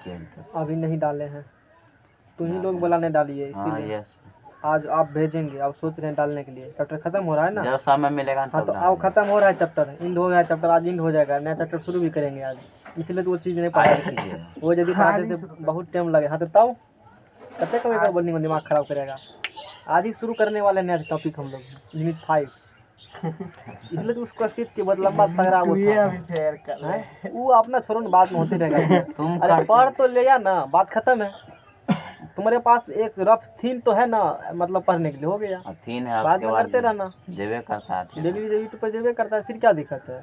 अभी नहीं डाले हैं, तू ही लोग बुलाने डालिए इसीलिए। आज आप भेजेंगे, आप सोच रहे हैं डालने के लिए। चैप्टर खत्म हो रहा है ना, जब समय मिलेगा हाँ तो अब खत्म हो रहा है चैप्टर, इंड हो गया है चैप्टर, आज इंड हो जाएगा, नया चैप्टर शुरू भी करेंगे आज, इसलिए तो वो चीज़ नहीं पढ़ा थे। वो यदि पढ़ाते थे बहुत टाइम लगे, हाँ तो तब कते कभी का बनी में दिमाग खराब करेगा। आज ही शुरू करने वाले नया टॉपिक हम लोग यूनिट 5, इसलिए तो उसको स्किप के बहुत लंबा सगरा वो अपना छोड़ो ना, बात में होते रहेगा। अरे पढ़ तो लिया ना, बात खत्म है। तुम्हारे पास एक रफ थीम तो है ना, मतलब पढ़ने के लिए हो गया, थीम है, बाद में करते रहना, जेबे करता है, डेली यूट्यूब पर जेबे करता है, फिर क्या दिक्कत है।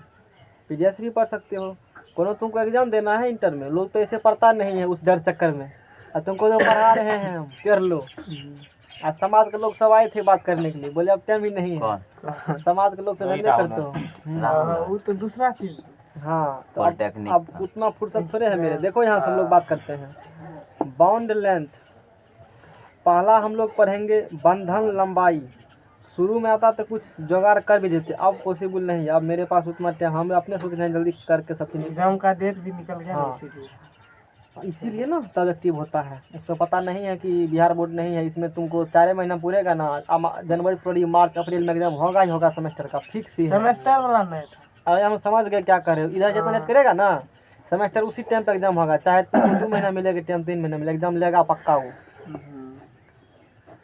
पीडीएफ भी पढ़ सकते हो, कोनो तुमको एग्जाम देना है इंटर में, लोग तो ऐसे पढ़ता नहीं है उस डर चक्कर में, और तुमको जो पढ़ा रहे हैं हम कर लो। आज समाज के लोग सब आए थे बात करने के लिए, बोले अब टाइम ही नहीं है। समाज के लोग से धंधे करते हो, वो तो दूसरा चीज। हाँ तो अब उतना फुर्सत थोड़े है मेरे। देखो यहाँ से हम लोग बात करते हैं बाउंड लेंथ। पहला हम लोग पढ़ेंगे बंधन लंबाई। शुरू में आता तो कुछ जुगाड़ कर भी देते, अब पॉसिबल नहीं है, अब मेरे पास उतना टाइम, हम अपने सोच रहे हैं जल्दी करके सब चीज़। एग्जाम का डेट भी निकल गया, हाँ इसीलिए ना तब एक्टिव होता है। उसको पता नहीं है कि बिहार बोर्ड नहीं है, इसमें तुमको 4 महीना पूरेगा ना, जनवरी फरवरी मार्च अप्रैल में एग्जाम होगा ही होगा, सेमेस्टर का फिक्स ही है। सेमेस्टर वाला नहीं था। अरे हम समझ गए क्या कर रहे हो, इधर जितना लेट करेगा ना सेमेस्टर उसी टाइम पे एग्जाम होगा, चाहे 2 महीना मिलेगा टाइम, 3 महीना मिलेगा, एग्जाम लेगा पक्का वो।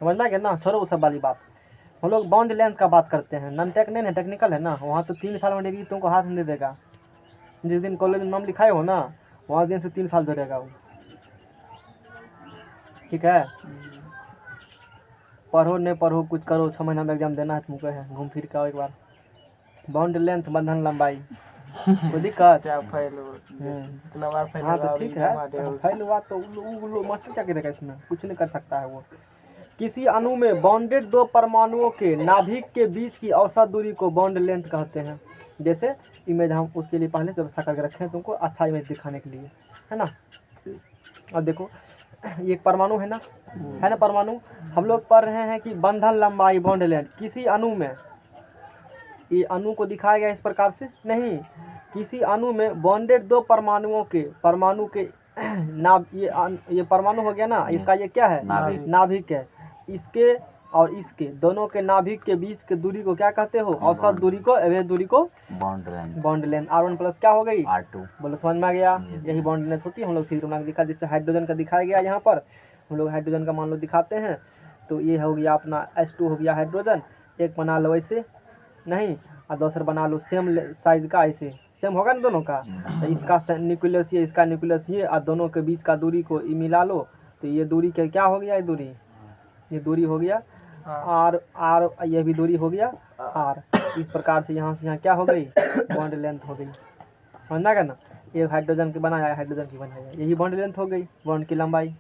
समझ में गया ना, छोड़ो वो सब वाली बात। हम लोग बाउंड लेंथ का बात करते हैं। नॉन टेक नहीं है, टेक्निकल है ना, वहाँ तो 3 साल में डिग्री तुमको हाथ में दे देगा। जिस दिन कॉलेज में नाम लिखाए हो ना, वहाँ दिन से 3 साल जोड़ेगा वो, ठीक है। पढ़ो नहीं पढ़ो कुछ करो, 6 महीना में एग्जाम देना है तुमको, है घूम फिर के आओ एक बार। बाउंड लेंथ बंधन लंबाई कोई दिक्कत, जितना बार फैल हाँ तो ठीक है, फैल हुआ तो मास्टर क्या करेगा इसमें, कुछ नहीं कर सकता है वो। किसी अणु में बॉन्डेड 2 परमाणुओं के नाभिक के बीच की औसत दूरी को बॉन्ड लेंथ कहते हैं। जैसे इमेज हम उसके लिए पहले व्यवस्था करके रखे हैं तुमको, अच्छा इमेज दिखाने के लिए, है ना। अब देखो ये एक परमाणु है ना, है ना परमाणु। हम लोग पढ़ रहे हैं कि बंधन लंबाई बॉन्ड लेंथ किसी अणु में, ये अणु को दिखाया गया इस प्रकार से नहीं, किसी अणु में बॉन्डेड 2 परमाणुओं के, परमाणु के ये परमाणु हो गया ना, इसका ये क्या है, नाभिक है। इसके और इसके दोनों के नाभिक के बीच के दूरी को क्या कहते हो, औसत दूरी को, एवरेज दूरी को बॉन्ड लेंथ। R1 प्लस क्या हो गई, R2। बोलो समझ में आ गया, यही बॉन्ड लेंथ होती है। हम लोग फिर बना के दिखा, जैसे हाइड्रोजन का दिखाया गया यहाँ पर, हम लोग हाइड्रोजन का मान लो दिखाते हैं, तो ये हो गया अपना H2 हो गया हाइड्रोजन, एक बना लो ऐसे नहीं, और दूसरा बना लो सेम साइज का, ऐसे सेम होगा ना दोनों का, तो इसका न्यूक्लियस ये, इसका न्यूक्लियस ये, और दोनों के बीच का दूरी को मिला लो, तो ये दूरी क्या हो गया, ये दूरी हो गया R, ये भी दूरी हो गया R। इस प्रकार से यहाँ से यहाँ क्या हो गई, बॉन्ड लेंथ हो गई, समझना क्या ना। एक हाइड्रोजन की बनाया, हाइड्रोजन की बनाया, यही बॉन्ड लेंथ हो गई, बॉन्ड की लंबाई।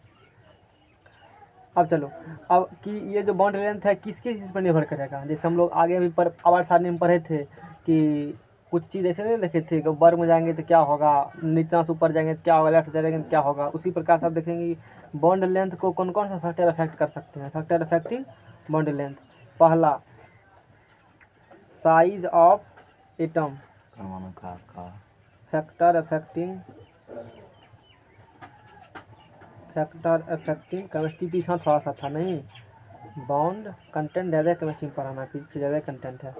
अब चलो, अब कि ये जो बॉन्ड लेंथ है किसके चीज़ पर निर्भर करेगा। जैसे हम लोग आगे भी आवाज सारणी में पढ़े थे कि कुछ चीज़ ऐसे नहीं देखे थे कि वर्ग में जाएंगे तो क्या होगा, नीचे से ऊपर जाएंगे तो क्या होगा, लेफ्ट जाएंगे तो क्या होगा। उसी प्रकार से आप देखेंगे बॉन्ड लेंथ को कौन कौन सा फैक्टर अफेक्ट कर सकते हैं। फैक्टर अफेक्टिंग बॉन्ड लेंथ, पहला size of atom, factor affecting chemistry पीछा थोड़ा सा था नहीं, बॉन्ड कंटेंट ज़्यादा केमिस्ट्री में पढ़ाना, पीछे ज़्यादा कंटेंट है।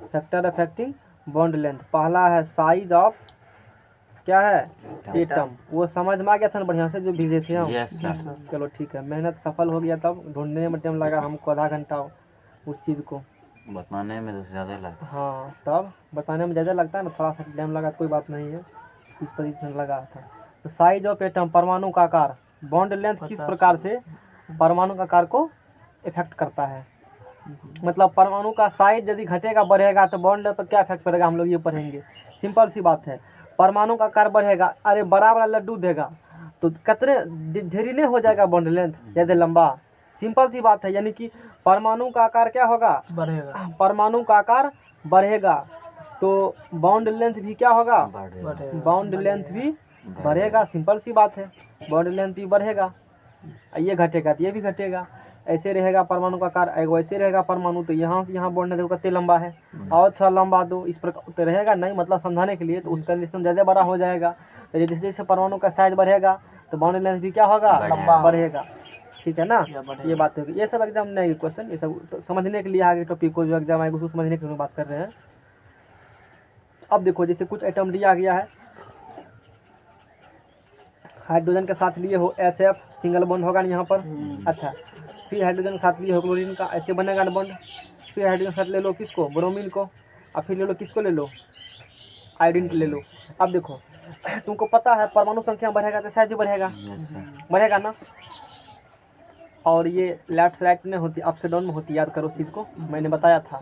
फैक्टर अफेक्टिंग बॉन्ड लेंथ, पहला है साइज ऑफ क्या है, एटम। वो समझ में आ गया था ना बढ़िया से जो भेजे थे हम। Yes sir. चलो ठीक है, मेहनत सफल हो गया, तब ढूंढने में टाइम लगा हमको आधा घंटा उस चीज़ को बताने में तो ज़्यादा लगता। हाँ तब बताने में ज़्यादा लगता है ना, थोड़ा सा टाइम लगा, कोई बात नहीं है, 20-25 मिनट लगा था। तो साइज ऑफ एटम, परमाणु का आकार, बॉन्ड लेंथ किस प्रकार से परमाणु का आकार को इफेक्ट करता है। मतलब परमाणु का साइज यदि घटेगा बढ़ेगा तो बॉन्ड पर क्या इफेक्ट पड़ेगा, हम लोग ये पढ़ेंगे। सिंपल सी बात है, परमाणु का आकार बढ़ेगा, अरे बड़ा बड़ा लड्डू देगा तो कितने झेरीने हो जाएगा बॉन्ड लेंथ, ज़्यादा लंबा। सिंपल सी बात है, यानी कि परमाणु का आकार क्या होगा, बढ़ेगा। परमाणु का आकार बढ़ेगा तो बॉन्ड लेंथ भी क्या होगा, बॉन्ड लेंथ भी बढ़ेगा। सिंपल सी बात है, बॉन्ड लेंथ भी बढ़ेगा, ये घटेगा तो ये भी घटेगा। ऐसे रहेगा परमाणु का आकार, ऐसे रहेगा परमाणु, तो यहाँ से यहाँ बॉन्ड देखो कितने लंबा है, और थोड़ा लंबा दो, इस प्रकार तो रहेगा नहीं, मतलब समझाने के लिए, तो उसका डिस्टेंस ज़्यादा बड़ा हो जाएगा। तो जैसे जैसे परमाणु का साइज बढ़ेगा तो बाउंड लेंथ भी क्या होगा, बढ़ेगा। बढ़ेगा। ठीक है ना, या बढ़ेगा। ये बात होगी। ये सब एग्जाम नहीं क्वेश्चन, ये सब तो समझने के लिए आगे टॉपिक को जो एग्जाम आएगा उसको समझने के लिए बात कर रहे हैं। अब देखो जैसे कुछ आइटम दिया गया है, हाइड्रोजन के साथ लिए हो HF, सिंगल बॉन्ड होगा ना यहाँ पर। अच्छा, फिर हाइड्रोजन के साथ लिए हो क्लोरीन का, ऐसे बनेगा ना बॉन्ड। फिर हाइड्रोजन के साथ ले लो किसको, ब्रोमीन को, और फिर ले लो किसको, ले लो आयोडीन को ले लो। अब देखो तुमको पता है परमाणु संख्या बढ़ेगा तो साइज भी बढ़ेगा, यस सर। बढ़ेगा ना। और ये लेफ्ट से राइट में होती, अप से डाउन में होती, याद करो चीज़ को, मैंने बताया था,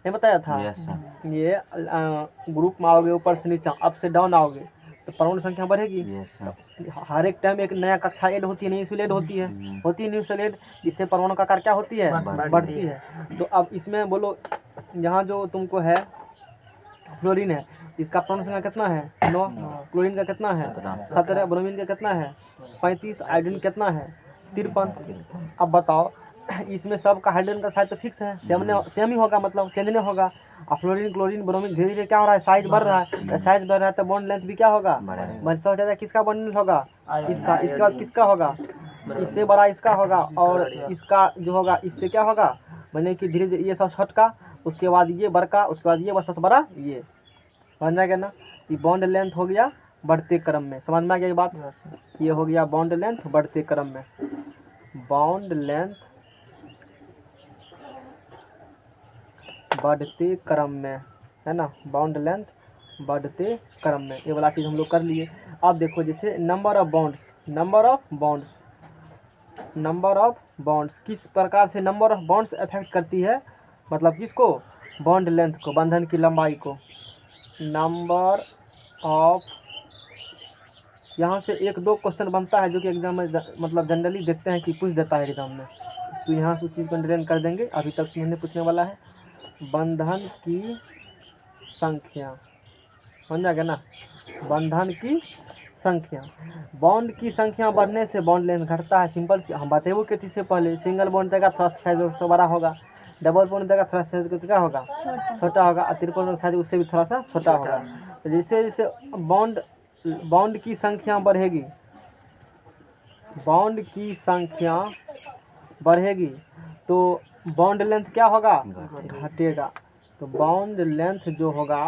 नहीं बताया था। Yes sir. ये ग्रुप में आओगे, ऊपर से नीचे अप से डाउन आओगे तो परमाणु संख्या बढ़ेगी। Yes sir. हर एक टाइम एक नया कक्षा ऐड होती है, नई सेल ऐड होती है, होती है न्यू सेल ऐड, इससे परमाणु का आकार क्या होती है, बढ़ती है। तो अब इसमें बोलो, यहाँ जो तुमको है क्लोरीन है, इसका परमाणु संख्या कितना है, 9, क्लोरीन का कितना है 17, ब्रोमीन का कितना है 35, आयोडीन कितना है 53। अब बताओ इसमें सब का हाइड्रोजन का साइज तो फिक्स है, सेम ही होगा, मतलब चेंज नहीं होगा। और फ्लोरीन, क्लोरीन, ब्रोमीन धीरे धीरे क्या हो रहा है, साइज बढ़ रहा है, साइज बढ़ रहा है तो बॉन्ड लेंथ भी क्या होगा, सबसे ज़्यादा किसका बॉन्ड लेंथ होगा, इसका, इसके बाद किसका होगा, इससे बड़ा इसका होगा, और इसका जो होगा इससे क्या होगा, मैंने कि धीरे धीरे ये सब छोटका, उसके बाद ये बड़का, उसके बाद ये सबसे बड़ा, ये समझ में आ गया ना। ये बॉन्ड लेंथ हो गया बढ़ते क्रम में, समझ में आ गया ये बात। ये हो गया बॉन्ड लेंथ बढ़ते क्रम में, बॉन्ड लेंथ बढ़ते क्रम में, है ना, बाउंड लेंथ बढ़ते क्रम में, ये वाला चीज़ हम लोग कर लिए। अब देखो जैसे number of bonds, number of bonds, number of bonds किस प्रकार से नंबर ऑफ बॉन्ड्स अफेक्ट करती है, मतलब किसको, बॉन्ड लेंथ को, बंधन की लंबाई को। नंबर ऑफ, यहाँ से 1-2 क्वेश्चन बनता है जो कि एग्जाम में मतलब जनरली देखते हैं कि पूछ देता है एग्जाम में, तो यहाँ से उस चीज़ को अंडरलाइन कर देंगे। अभी तक मैंने पूछने वाला है बंधन की संख्या, समझ आ गया ना, बंधन की संख्या, बॉन्ड की संख्या बढ़ने से बॉन्ड लेंथ घटता है, सिंपल सी हम बातें वो कहती से पहले। सिंगल बॉन्ड देगा थोड़ा सा साइज उससे बड़ा होगा, डबल बॉन्ड देगा थोड़ा साइज क्या होगा, छोटा होगा, और ट्रिपल बॉन्ड साइज उससे भी थोड़ा सा छोटा होगा। तो जैसे जैसे बॉन्ड की संख्या बढ़ेगी, बॉन्ड की संख्या बढ़ेगी तो बॉन्ड लेंथ क्या होगा, घटेगा। तो बॉन्ड लेंथ जो होगा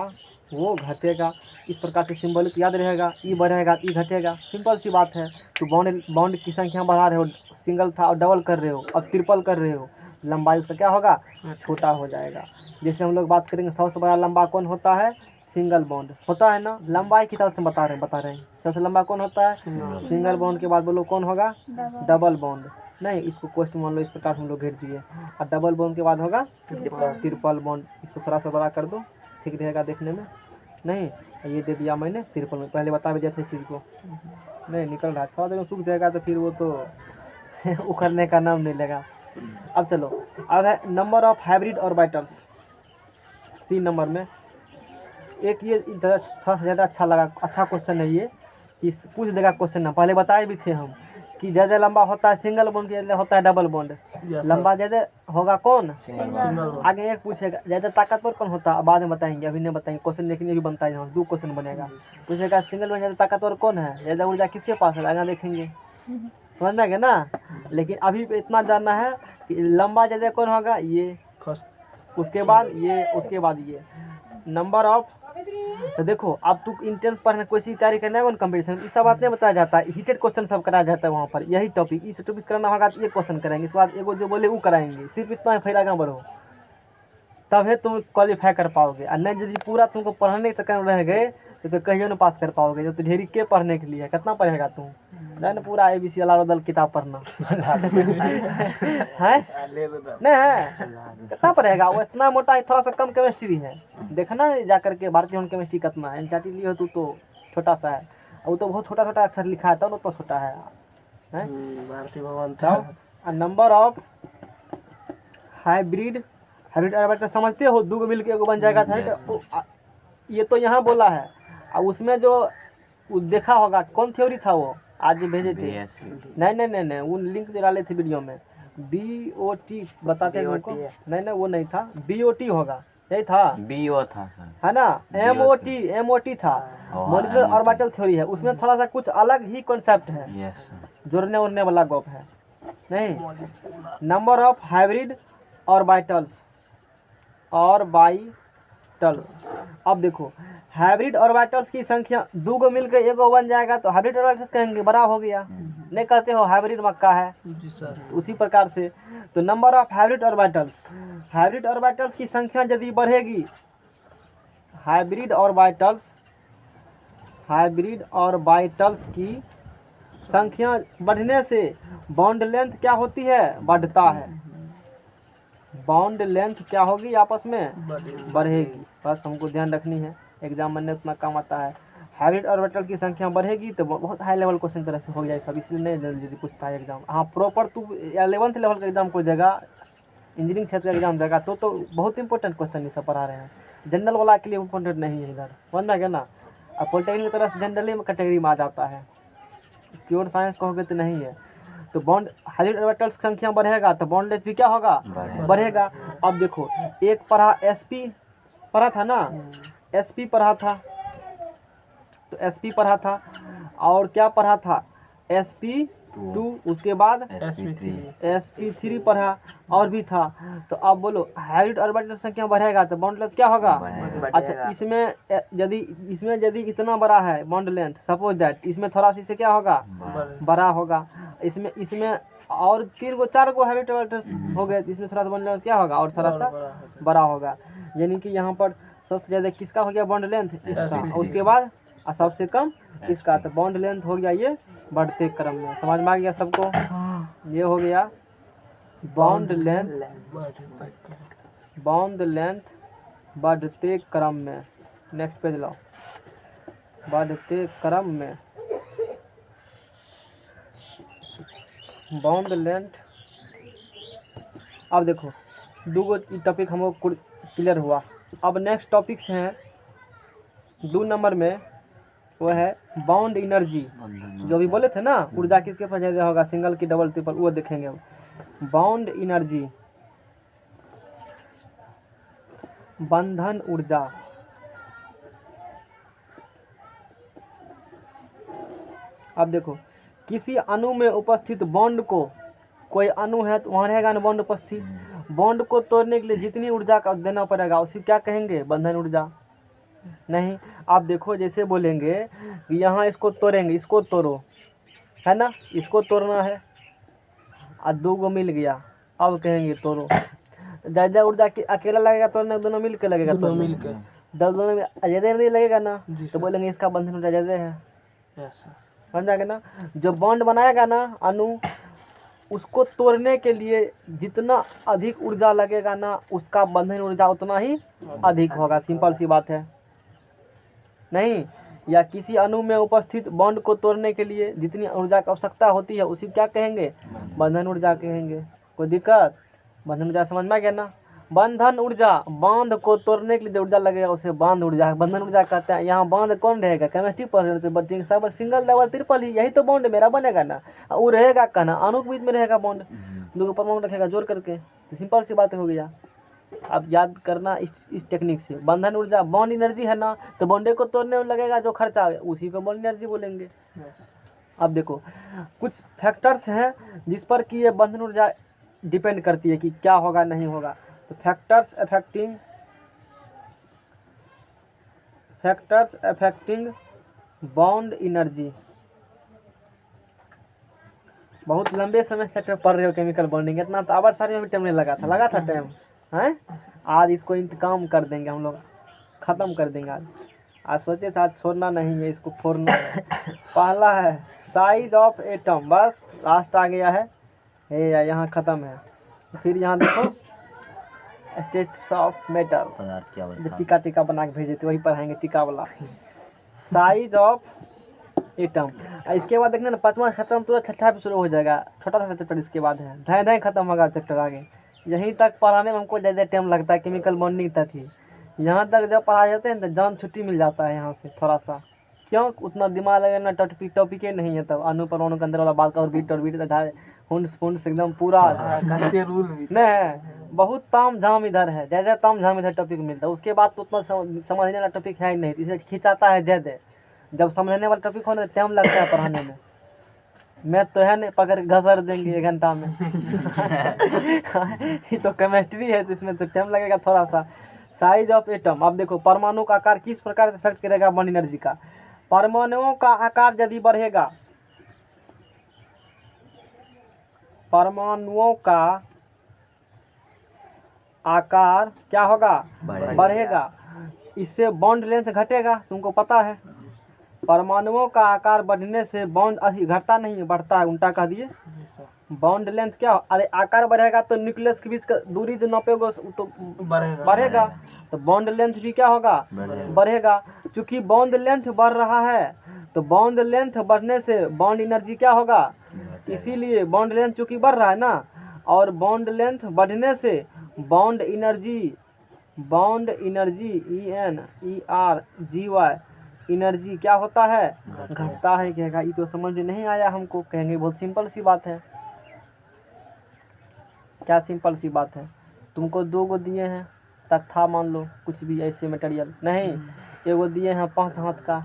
वो घटेगा। इस प्रकार से सिंबल याद रहेगा, ई बढ़ेगा ई घटेगा, सिंपल सी बात है। तो बॉन्ड की संख्या बढ़ा रहे हो, सिंगल था और डबल कर रहे हो, अब ट्रिपल कर रहे हो, लंबाई उसका क्या होगा, छोटा हो जाएगा। जैसे हम लोग बात करेंगे सबसे बड़ा लंबा कौन होता है, सिंगल बॉन्ड होता है ना, लंबाई की तरफ से बता रहे हैं सबसे लंबा कौन होता है, सिंगल बॉन्ड के बाद बोलो कौन होगा, डबल बॉन्ड। नहीं, इसको क्वेश्चन मान लो इस प्रकार हम लोग घेर दिए, और डबल बॉन्ड के बाद होगा ट्रिपल बॉन्ड। इसको थोड़ा सा बड़ा कर दो, ठीक रहेगा देखने में। नहीं, ये दे दिया मैंने ट्रिपल में, पहले बता भी जैसे चीज़ को नहीं निकल रहा, थोड़ा देर में सूख जाएगा तो फिर वो तो उखड़ने का नाम नहीं लेगा। अब चलो, अब है number of hybrid orbitals, C number में। एक ये ज़्यादा अच्छा लगा, अच्छा क्वेश्चन है ये, कि पूछ देगा क्वेश्चन ना, पहले बताए भी थे हम कि ज़्यादा लंबा होता है सिंगल बॉन्ड, ज़्यादा होता है डबल बॉन्ड। लंबा ज़्यादा होगा कौन, आगे एक पूछेगा ज़्यादा ताकतवर कौन होता है, बाद में बताएंगे, अभी नहीं बताएंगे क्वेश्चन, लेकिन ये भी बनता है, यहाँ 2 क्वेश्चन बनेगा। पूछेगा सिंगल बॉन्ड ज़्यादा ताकतवर कौन है, ज़्यादा ऊर्जा किसके पास है, आगे देखेंगे, समझ में आ गया ना। लेकिन अभी इतना जानना है कि लंबा ज़्यादा कौन होगा, ये, उसके बाद ये, उसके बाद ये। नंबर ऑफ, तो देखो अब तू इंट्रेंस पढ़ने कोई सी तैयारी करना है कौन कंपटीशन, इस सब बात नहीं बताया जाता है, हीटेड क्वेश्चन सब कराया जाता है वहाँ पर। यही टॉपिक, इस टॉपिक करना होगा तो ये क्वेश्चन कराएंगे, इसके बाद एगो जो बोले वो कराएंगे, सिर्फ इतना फैला आगे बढ़ो, तब तुम क्वालिफाई कर पाओगे। और नहीं यदि पूरा तुमको पढ़ने के चक्कर में रह गए तो कहीं नहीं पास कर पाओगे। जब तो ढेरी के पढ़ने के लिए कितना पढ़ेगा तुम, नहीं ना पूरा ABC अलाउदल किताब पढ़ना है नहीं है, कितना पढ़ेगा वो, इतना मोटा है, थोड़ा सा कम केमिस्ट्री है, देखना जा करके भारतीय होम केमिस्ट्री कितना है, NCERT लिए हो तो छोटा सा है, वो तो बहुत छोटा छोटा अक्षर लिखा है तब तो छोटा है भारतीय भवन तब। नंबर ऑफ हाइब्रिड ऑर्बिटल समझते हो, 2 मिल के एगो बन जाएगा था, ये तो यहाँ बोला है। और उसमें जो देखा होगा कौन थ्योरी था वो आज भेजे थे, नहीं वो लिंक जो डाले थे वीडियो में, BOT बताते हैं उनको, नहीं वो नहीं था, BOT होगा, यही था, BO था सर। है ना। BO MOT था, हाँ, मॉलिक्यूलर MOT। ऑर्बिटल थ्योरी है, उसमें थोड़ा सा कुछ अलग ही कॉन्सेप्ट है, यस सर। जोड़ने उड़ने वाला गप है नहीं। नंबर ऑफ हाइब्रिड ऑर्बिटल्स अब देखो, हाइब्रिड ऑर्बिटल्स की संख्या दो को मिलकर एक को बन जाएगा तो हाइब्रिड ऑर्बिटल्स कहेंगे, बड़ा हो गया। नहीं कहते हो हाइब्रिड मक्का है, जी सर। तो उसी प्रकार से तो नंबर ऑफ हाइब्रिड ऑर्बिटल्स की संख्या यदि बढ़ेगी, हाइब्रिड ऑर्बिटल्स की संख्या बढ़ने से बॉन्ड लेंथ क्या होती है, बढ़ता है। बॉन्ड लेंथ क्या होगी, आपस में बढ़ेगी। बस हमको ध्यान रखनी है, एग्जाम में उतना काम आता है। हाइब्रिड ऑर्बिटल की संख्या बढ़ेगी तो बहुत हाई लेवल क्वेश्चन तरह से हो जाए सब, इसलिए नहीं जल्दी पूछता है एग्जाम। हाँ, प्रॉपर तू 11th लेवल का एग्जाम कोई देगा, इंजीनियरिंग क्षेत्र का एग्जाम देगा तो बहुत इंपॉर्टेंट क्वेश्चन ये सब पढ़ा रहे हैं। जनरल वाला के लिए इंपॉर्टेंट नहीं है इधर, समझ में गया ना। अब पॉलिटेक्निक की तरह से जनरली कैटेगरी में आ जाता है, प्योर साइंस कहोगे तो नहीं है। तो बॉन्ड हाइब्रिड ऑर्बिटल्स की संख्या बढ़ेगा तो बॉन्ड लेंथ भी क्या होगा, बढ़ेगा। अब देखो, एक पढ़ा SP पढ़ा था ना, SP पढ़ा था, तो SP पढ़ा था, और क्या पढ़ा था, SP2, उसके बाद SP3 पढ़ा, और भी था। तो अब बोलो हाइब्रिड ऑर्बिटल संख्या बढ़ेगा तो बॉन्ड लेंथ क्या होगा। अच्छा, इसमें यदि इतना बड़ा है बॉन्ड लेंथ, सपोज दैट इसमें थोड़ा सा इससे क्या होगा, बड़ा होगा। इसमें और 3 को 4 को हाइब्रिड ऑर्बिटल्स हो गए, इसमें थोड़ा सा बॉन्ड लेंथ क्या होगा, और थोड़ा सा बड़ा होगा। यानी कि यहाँ पर सबसे ज़्यादा किसका हो गया बॉन्ड लेंथ, इसका, उसके बाद सबसे कम इसका। तो बॉन्ड लेंथ हो गया ये बढ़ते क्रम में, समझ में आ गया सबको। ये हो गया बॉन्ड लेंथ बढ़ते क्रम में। नेक्स्ट पेज लाओ, बढ़ते क्रम में बॉन्ड लेंथ। अब देखो, दो टॉपिक हमको क्लियर हुआ। अब नेक्स्ट टॉपिक्स हैं 2 नंबर में, वो है बाउंड एनर्जी। जो भी बोले थे ना, ऊर्जा किसके पास ज़्यादा होगा, सिंगल की डबल ट्रिपल, वो देखेंगे हम। बाउंड एनर्जी, बंधन ऊर्जा। अब देखो, किसी अणु में उपस्थित बॉन्ड को, कोई अणु है तो वहाँ रहेगा ना बॉन्ड उपस्थित, बॉन्ड को तोड़ने के लिए जितनी ऊर्जा का देना पड़ेगा उसी क्या कहेंगे, बंधन ऊर्जा। नहीं, आप देखो, जैसे बोलेंगे कि यहाँ इसको तोड़ेंगे, इसको तोड़ो, है ना, इसको तोड़ना है, और 2 को मिल गया, अब कहेंगे तोड़ो। ज़्यादा ऊर्जा अकेला लगेगा तोड़ने, दोनों मिल के लगेगा, दोनों मिल के, दोनों में ज़्यादा नहीं लगेगा ना, तो बोलेंगे इसका बंधन ऊर्जा ज़्यादा है, समझ जाएगा ना। जो बॉन्ड बनाएगा ना अणु, उसको तोड़ने के लिए जितना अधिक ऊर्जा लगेगा ना, उसका बंधन ऊर्जा उतना ही अधिक होगा। सिंपल सी बात है नहीं। या किसी अणु में उपस्थित बॉन्ड को तोड़ने के लिए जितनी ऊर्जा की आवश्यकता होती है उसी क्या कहेंगे, बंधन ऊर्जा कहेंगे। कोई दिक्कत, बंधन ऊर्जा समझ में आ गया ना। बंधन ऊर्जा, बांध को तोड़ने के लिए जो ऊर्जा लगेगा उसे बांध ऊर्जा, बंधन ऊर्जा कहते हैं। यहाँ बांध कौन रहेगा, केमिस्ट्री पढ़ रहे थे, सब सिंगल डबल ट्रिपल ही, यही तो बॉन्ड मेरा बनेगा ना। वो रहेगा कहना, अणु के बीच में रहेगा बॉन्ड, 2 परमाणु रखेगा जोड़ करके, तो सिंपल सी बात हो गया। अब याद करना इस टेक्निक से, बंधन ऊर्जा बॉन्ड एनर्जी है ना, तो बॉन्डे को तोड़ने में लगेगा जो खर्चा, उसी को बॉन्ड एनर्जी बोलेंगे। अब देखो, कुछ फैक्टर्स हैं जिस पर कि ये बंधन ऊर्जा डिपेंड करती है कि क्या होगा नहीं होगा। तो फैक्टर्स अफेक्टिंग बॉन्ड एनर्जी। बहुत लंबे समय से पढ़ रहे हो केमिकल बॉन्डिंग, इतना तो आवर सारी में भी टाइम नहीं लगा था टाइम हैं। आज इसको इंतकाम कर देंगे हम लोग, ख़त्म कर देंगे आज सोचे था आज छोड़ना नहीं है, इसको फोड़ना है। पहला है साइज ऑफ एटम, बस लास्ट आ गया है, यहाँ ख़त्म है। फिर यहाँ देखो स्टेट्स ऑफ मैटर, टीका बना के भेजे थे वही पढ़ाएंगे, टीका वाला। साइज ऑफ एटम, इसके बाद देखना ना 5वां खत्म, तुरंत 6ठा भी शुरू हो जाएगा, छोटा चैप्टर इसके बाद है, धाए खत्म होगा चैप्टर आगे। यहीं तक पढ़ाने में हमको ज़्यादा टाइम लगता है, केमिकल बॉन्डिंग तक ही। यहाँ तक जब पढ़ा जाते हैं तो जान छुट्टी मिल जाता है यहाँ से थोड़ा सा, क्यों उतना दिमाग लगाना, टॉपिक नहीं है। तब अणु परमाणु के अंदर वाला बात का ऑर्बिट हुंड्स एकदम पूरा रूल नहीं है, बहुत ताम झाम इधर है, ज़्यादा ताम झाम इधर टॉपिक मिलता है। उसके बाद तो उतना समझने वाला टॉपिक है ही नहीं, इसलिए खिंचाता है ज़्यादा। जब समझने वाला टॉपिक हो ना तो टाइम लगता है पढ़ाने में। मैथ तो है नहीं, पकड़ घसर देंगे 1 घंटा में। ये तो केमिस्ट्री है, तो इसमें तो टाइम लगेगा थोड़ा सा। साइज ऑफ एटम, अब देखो परमाणु का आकार किस प्रकार से इफेक्ट करेगा बॉन्ड एनर्जी का। परमाणुओं का आकार यदि बढ़ेगा, परमाणुओं का आकार क्या होगा, बढ़ेगा। इससे बॉन्ड लेंथ घटेगा, तुमको पता है। परमाणुओं का आकार बढ़ने से बॉन्ड घटता नहीं बढ़ता है, उल्टा कह दिए। बॉन्ड लेंथ क्या, अरे आकार बढ़ेगा तो न्यूक्लियस के बीच का दूरी जो नापेगा तो बढ़ेगा, तो बॉन्ड लेंथ भी क्या होगा, बढ़ेगा। चूंकि बॉन्ड लेंथ बढ़ रहा है तो बॉन्ड लेंथ बढ़ने से बॉन्ड एनर्जी क्या होगा, इसीलिए बॉन्ड लेंथ चूंकि बढ़ रहा है ना, और बॉन्ड लेंथ बढ़ने से बॉन्ड एनर्जी ENERGY एनर्जी क्या होता है, घटता है। कहेगा ये तो समझ में नहीं आया हमको, कहेंगे बहुत सिंपल सी बात है। क्या सिंपल सी बात है, तुमको 2 गो दिए हैं तख्ता, मान लो कुछ भी ऐसे मटेरियल नहीं, एगो दिए हैं 5 हाथ का,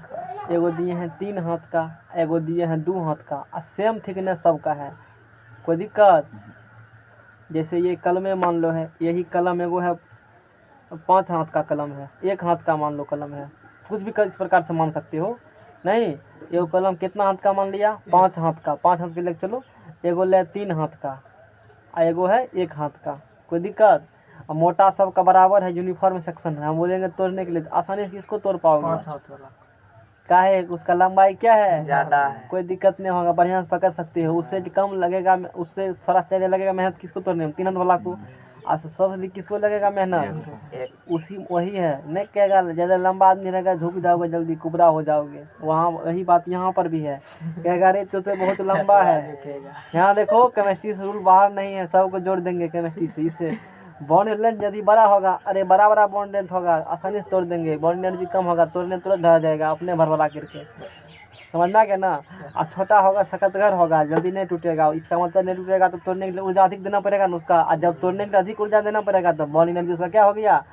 एगो दिए हैं 3 हाथ का, एगो दिए हैं 2 हाथ का, और सेम थिकनेस सबका है, कोई दिक्कत। जैसे ये कलमें मान लो है, यही कलम एगो है 5 हाथ का कलम है, 1 हाथ का मान लो कलम है, कुछ भी इस प्रकार से मान सकते हो। नहीं, एगो कलम कितना हाथ का मान लिया, 5 हाथ का, 5 हाथ के लेके चलो, एगो ले 3 हाथ का, एगो है 1 हाथ का, कोई दिक्कत। और मोटा सब का बराबर है, यूनिफॉर्म सेक्शन है, हम बोलेंगे तोड़ने के लिए तो आसानी से इसको तोड़ पाओगे। 5 हाथ वाला क्या है, उसका लंबाई क्या है, ज्यादा है, कोई दिक्कत नहीं होगा, बढ़िया से पकड़ सकते हो। उससे कम लगेगा, उससे थोड़ा ज़्यादा लगेगा मेहनत किसको तोड़ने में, 3 हाथ वाला को। सब अधिक किसको लगेगा मेहनत, उसी वही है। नहीं कहेगा ज़्यादा लंबा आदमी रहेगा, झुक जाओगे जल्दी, कुबरा हो जाओगे, वहाँ वही बात यहाँ पर भी है। कहेगा अरे तो बहुत लंबा है, यहाँ देखो केमिस्ट्री से रूल बाहर नहीं है, सबको जोड़ देंगे केमिस्ट्री से। इससे बॉन्ड लेंथ यदि बड़ा होगा, अरे बड़ा बड़ा बॉन्ड लेंथ होगा, आसानी से तोड़ देंगे। बॉन्ड एनर्जी कम होगा, तोड़ने तुरंत ढह जाएगा अपने भरभरा करके, समझना क्या ना। और छोटा होगा, सकतगर होगा, जल्दी नहीं टूटेगा। इसका मतलब नहीं टूटेगा तो तोड़ने के लिए ऊर्जा अधिक देना पड़ेगा ना उसका, और जब तोड़ने के लिए अधिक ऊर्जा देना पड़ेगा तो बॉन्ड एनर्जी उसका क्या हो गया,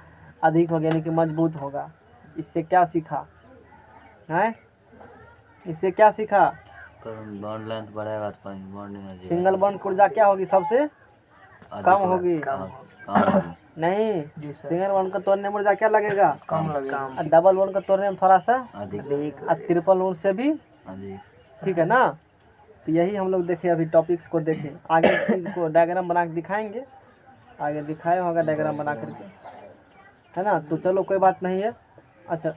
अधिक हो गया, यानी कि मजबूत होगा। इससे क्या सीखा है, इससे क्या सीखा, बॉन्ड लेंथ बढ़ेगा तो बॉन्ड एनर्जी, सिंगल बॉन्ड की ऊर्जा क्या होगी, सबसे कम होगी। नहीं, सिंगल बॉन्ड को तोड़ने में ऊर्जा क्या लगेगा, कम लगेगा, और डबल बॉन्ड को तोड़ने में थोड़ा सा अधिक, और ट्रिपल बॉन्ड से भी अधिक। ठीक है ना। तो यही हम लोग देखें, अभी टॉपिक्स को देखें, आगे चीज़ को डायग्राम बना के दिखाएंगे, आगे दिखाए होगा डायग्राम बना करके, है ना। तो चलो कोई बात नहीं है। अच्छा,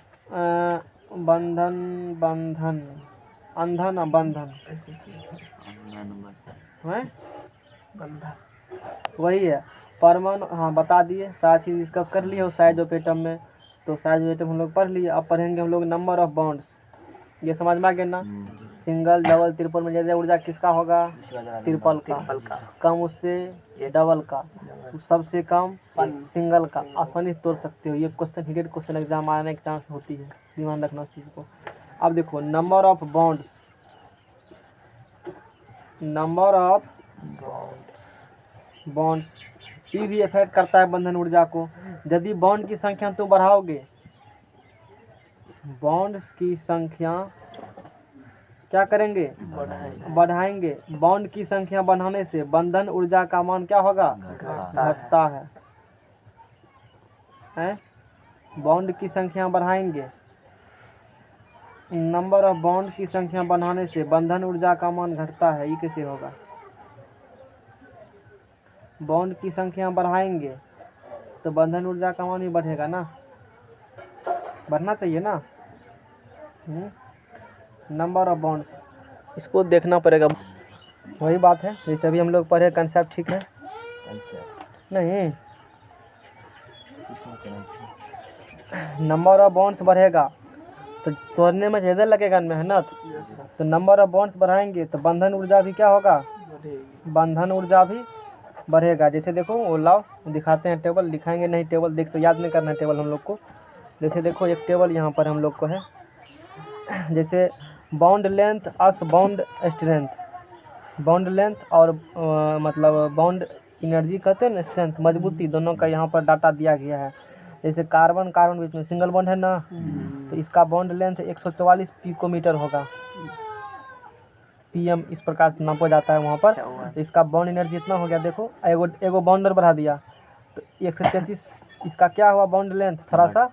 बंधन बंधन अंधन और बंधन है, बंधा वही है परमाणु। हाँ बता दिए, सारा चीज़ डिस्कस कर लिए हो साइज ऑफ एटम में। तो साइज ऑफ एटम हम लोग पढ़ लिए, अब पढ़ेंगे हम लोग नंबर ऑफ बॉन्ड्स। ये समझ में आ गया ना, सिंगल डबल ट्रिपल में ज़्यादा ऊर्जा किसका होगा, ट्रिपल का, कम उससे डबल का, सबसे कम सिंगल का। आसानी से तोड़ सकते हो, ये क्वेश्चन हिटेड क्वेश्चन एग्जाम आने की चांस होती है, ध्यान रखना उस चीज़ को। अब देखो number of bonds, number of bonds ये भी इफेक्ट करता है बंधन ऊर्जा को। यदि बॉन्ड की संख्या तो बढ़ाओगे, बॉन्ड्स की संख्या क्या करेंगे, बढ़ाएंगे। बॉन्ड की संख्या बढ़ाने से बंधन ऊर्जा का मान क्या होगा, घटता है। बॉन्ड की संख्या बढ़ाएंगे, नंबर ऑफ बॉन्ड की संख्या बढ़ाने से बंधन ऊर्जा का मान घटता है। ये कैसे होगा, बॉन्ड की संख्या बढ़ाएंगे तो बंधन ऊर्जा का मान ही बढ़ेगा ना, बढ़ना चाहिए ना। नंबर ऑफ बॉन्ड्स, इसको देखना पड़ेगा, वही बात है जैसे अभी हम लोग पढ़े कंसेप्ट, ठीक है नहीं। नंबर ऑफ बॉन्ड्स बढ़ेगा तो तोड़ने में ज़्यादा लगेगा मेहनत, तो नंबर ऑफ बॉन्ड्स बढ़ाएंगे तो बंधन ऊर्जा भी क्या होगा, बंधन ऊर्जा भी बढ़ेगा। जैसे देखो वो लाओ दिखाते हैं, टेबल दिखाएंगे नहीं, टेबल देख तो याद नहीं करना है टेबल हम लोग को। जैसे देखो एक टेबल यहाँ पर हम लोग को है, जैसे बॉन्ड लेंथ अस बॉन्ड स्ट्रेंथ, बॉन्ड लेंथ और मतलब बॉन्ड एनर्जी कहते हैं ना, स्ट्रेंथ, मजबूती, दोनों का यहाँ पर डाटा दिया गया है। जैसे कार्बन कार्बन बीच में सिंगल बॉन्ड है ना, तो इसका बॉन्ड लेंथ 144 पिकोमीटर होगा, पीएम इस प्रकार से नापा जाता है वहाँ पर। तो इसका बॉन्ड एनर्जी इतना हो गया, देखो एगो बॉन्डर बढ़ा दिया तो 133, इसका क्या हुआ बॉन्ड लेंथ थोड़ा सा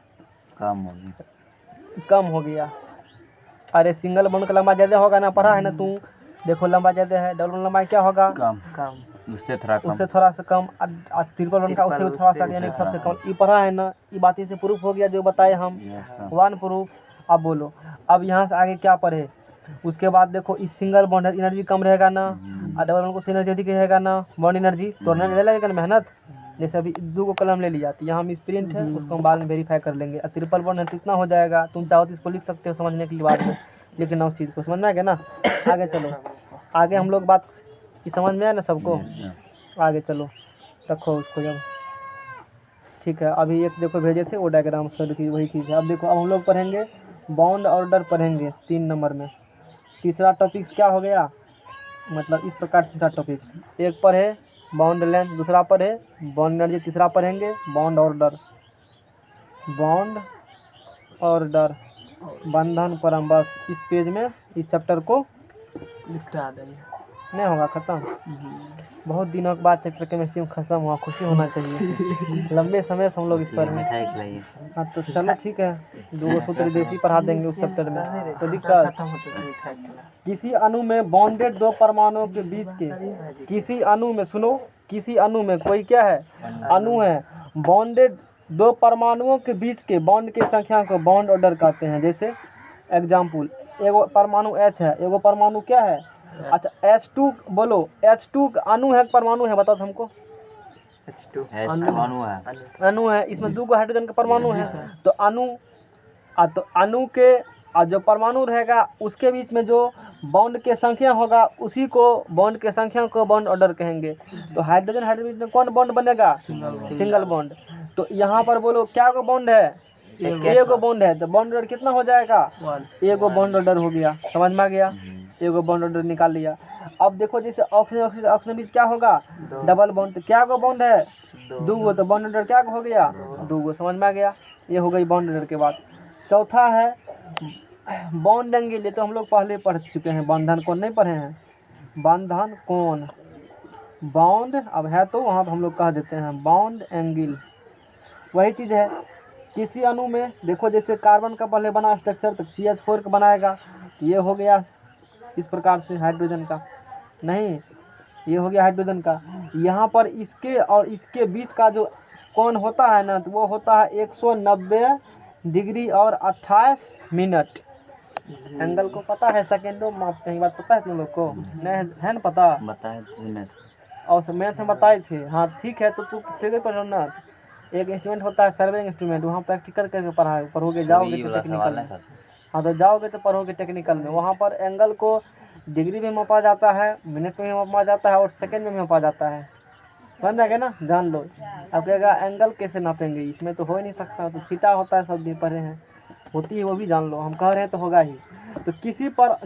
कम हो गया। अरे सिंगल बॉन्ड का लंबा ज़्यादा होगा ना, पढ़ा है ना तू, देखो लंबा ज़्यादा है, डबल बॉन्ड लंबाई क्या होगा कम उससे थोड़ा सा कम, ट्रिपल बॉन्ड का उससे थोड़ा सा यानी सबसे कम। ये पढ़ा है ना, ये बातें से प्रूफ हो गया जो बताए हम, वन प्रूफ। अब बोलो, अब यहाँ से आगे क्या पढ़े, उसके बाद देखो इस सिंगल बॉन्ड एनर्जी कम रहेगा ना, और डबल बॉन्ड को एनर्जी अधिक रहेगा ना, बॉन्ड एनर्जी तो लगेगा ना मेहनत। जैसे अभी 2 कलम ले ली जाती है, यहाँ हम स्प्रिंट है उसको हम बाद में वेरीफाई कर लेंगे। और ट्रिपल बॉन्ड है तो इतना हो जाएगा, तुम चाहो तो इसको लिख सकते हो समझने के लिए बाद में, लेकिन उस चीज़ को समझ में आ गया ना। आगे चलो, आगे हम लोग बात ये समझ में आया ना सबको, आगे चलो रखो उसको जब, ठीक है। अभी एक देखो भेजे थे वो डायग्राम सारी चीज़ वही चीज़ है। अब देखो अब हम लोग पढ़ेंगे बॉन्ड ऑर्डर पढ़ेंगे 3 नंबर में। तीसरा टॉपिक क्या हो गया, मतलब इस प्रकार तीसरा टॉपिक, एक पर है बॉन्ड लेंथ, दूसरा पर है बॉन्ड एनर्जी, तीसरा पढ़ेंगे बॉन्ड ऑर्डर। बॉन्ड ऑर्डर बंधन परम, बस इस पेज में इस चैप्टर को निपटा देंगे, नहीं होगा ख़त्म। बहुत दिनों के बाद चैप्टर केमिस्ट्री में खत्म हुआ, खुशी होना चाहिए। लंबे समय से हम लोग इस पर हैं। मिठाई खिलाइए। हाँ तो चलो ठीक है, 2 सूत्र देसी पढ़ा देंगे उस चैप्टर में, तो दिक्कत। खत्म होते तो मिठाई खिला। किसी अणु में बॉन्डेड 2 परमाणुओं के बीच के, किसी अणु में सुनो, किसी अणु में कोई क्या है अणु है, बॉन्डेड 2 परमाणुओं के बीच के बॉन्ड की संख्या को बॉन्ड ऑर्डर कहते हैं। जैसे एग्जाम्पल, एगो परमाणु H है, एगो परमाणु क्या है, अच्छा H2 बोलो, H2 अणु है परमाणु है, बताओ हमको। H2 अणु है, इसमें 2 हाइड्रोजन का परमाणु है, तो अणु के जो परमाणु रहेगा उसके बीच में जो बॉन्ड के संख्या होगा उसी को बॉन्ड के संख्या को बॉन्ड ऑर्डर कहेंगे। तो हाइड्रोजन हाइड्रोजन में कौन बॉन्ड बनेगा, सिंगल बॉन्ड। तो यहाँ पर बोलो क्या को बॉन्ड है, एगो बॉन्ड है, तो बॉन्ड ऑर्डर कितना हो जाएगा, एगो बॉन्ड ऑर्डर हो गया, समझ में आ गया, एगो बॉन्ड ऑर्डर निकाल लिया। अब देखो जैसे ऑक्सीजन ऑक्सीजन बीच क्या होगा, डबल बॉन्ड, तो क्या को बॉन्ड है 2 तो बॉन्ड ऑर्डर क्या हो गया 2, समझ में आ गया। ये हो गई बॉन्ड ऑर्डर के बाद। चौथा है बॉन्ड एंगल, ये तो हम लोग पहले पढ़ चुके हैं, बंधन कोण नहीं पढ़े हैं, बंधन कोण, बॉन्ड अब है तो वहाँ पर हम लोग कह देते हैं बॉन्ड एंगल, वही चीज़ है। किसी अणु में देखो जैसे कार्बन का पहले बना स्ट्रक्चर तो CH4 का बनाएगा, तो ये हो गया इस प्रकार से हाइड्रोजन का, नहीं ये हो गया हाइड्रोजन का। यहाँ पर इसके और इसके बीच का जो कोण होता है ना, तो वो होता है 190 डिग्री और 28 मिनट। एंगल को पता है, सेकेंडों में मापते हैं, बात पता है तुम लोग को, नहीं है ना पता, बताए थे और मैथ में बताए थे। हाँ ठीक है, तो तू कितने पढ़ो ना, एक इंस्ट्रूमेंट होता है सर्वेइंग इंस्ट्रूमेंट, वहाँ प्रैक्टिकल करके पढ़ोगे, जाओगे तो टेक्निकल में। हाँ तो जाओगे तो पढ़ोगे टेक्निकल में, वहाँ पर एंगल को डिग्री में मापा जाता है, मिनट में मापा जाता है और सेकंड में मापा जाता है, समझ जाएगा ना, जान लो। अब कहेगा एंगल कैसे नापेंगे, इसमें तो हो ही नहीं सकता, तो थीटा होता है, सब भी पढ़े हैं, होती है वो भी जान लो, हम कह रहे हैं तो होगा ही। तो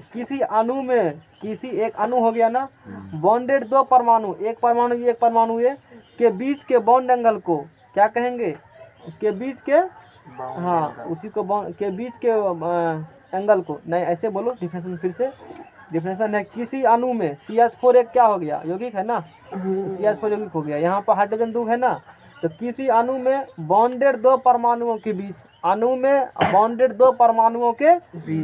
किसी अणु में, किसी एक अणु हो गया ना, बॉन्डेड 2 परमाणु, एक परमाणु ये के बीच के बॉन्ड एंगल को क्या कहेंगे, के बीच के, हाँ उसी को बॉन्ड के बीच के एंगल को, नहीं ऐसे बोलो डिफिनेशन, फिर से डिफिनेशन है, किसी अणु में CH4 एक क्या हो गया यौगिक है ना, CH4 यौगिक हो गया, यहाँ पर हाइड्रोजन 2 है ना, तो किसी अणु में बॉन्डेड 2 परमाणुओं के बीच, अणु में बॉन्डेड 2 परमाणुओं के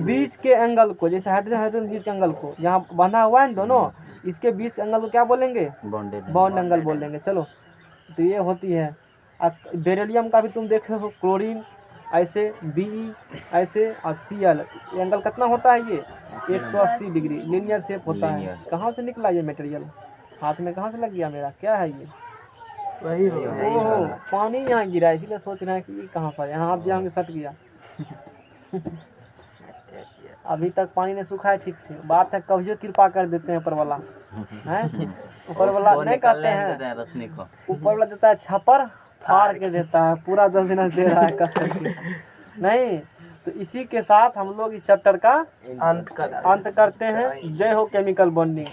बीच के एंगल को, जैसे हाइड्रोजन हाइड्रोजन बीच के एंगल को, यहाँ बंधा हुआ है दोनों, इसके बीच के एंगल को क्या बोलेंगे, बॉन्ड एंगल बोलेंगे। चलो तो ये होती है। बेरिलियम का भी तुम देखे हो, क्लोरीन ऐसे, Be ऐसे और Cl, एंगल कितना होता है ये 180 डिग्री, लीनियर शेप होता है। कहाँ से निकला ये मटेरियल, हाथ में कहाँ से लग गया मेरा, क्या है ये, वही ओहो पानी यहाँ गिरा, इसीलिए सोच रहे हैं कि ये कहाँ पर, यहाँ आप जाएंगे सट गया। अभी तक पानी ने सूखा है ठीक से, बात है कभी कृपा कर देते हैं ऊपर वाला है, ऊपर वाला नहीं कहते हैं, ऊपर वाला देता है छपर फाड़ के देता है, पूरा 10 दिन दे रहा है कस करके, नहीं। तो इसी के साथ हम लोग इस चैप्टर का अंत करते हैं। जय हो केमिकल बॉन्डिंग।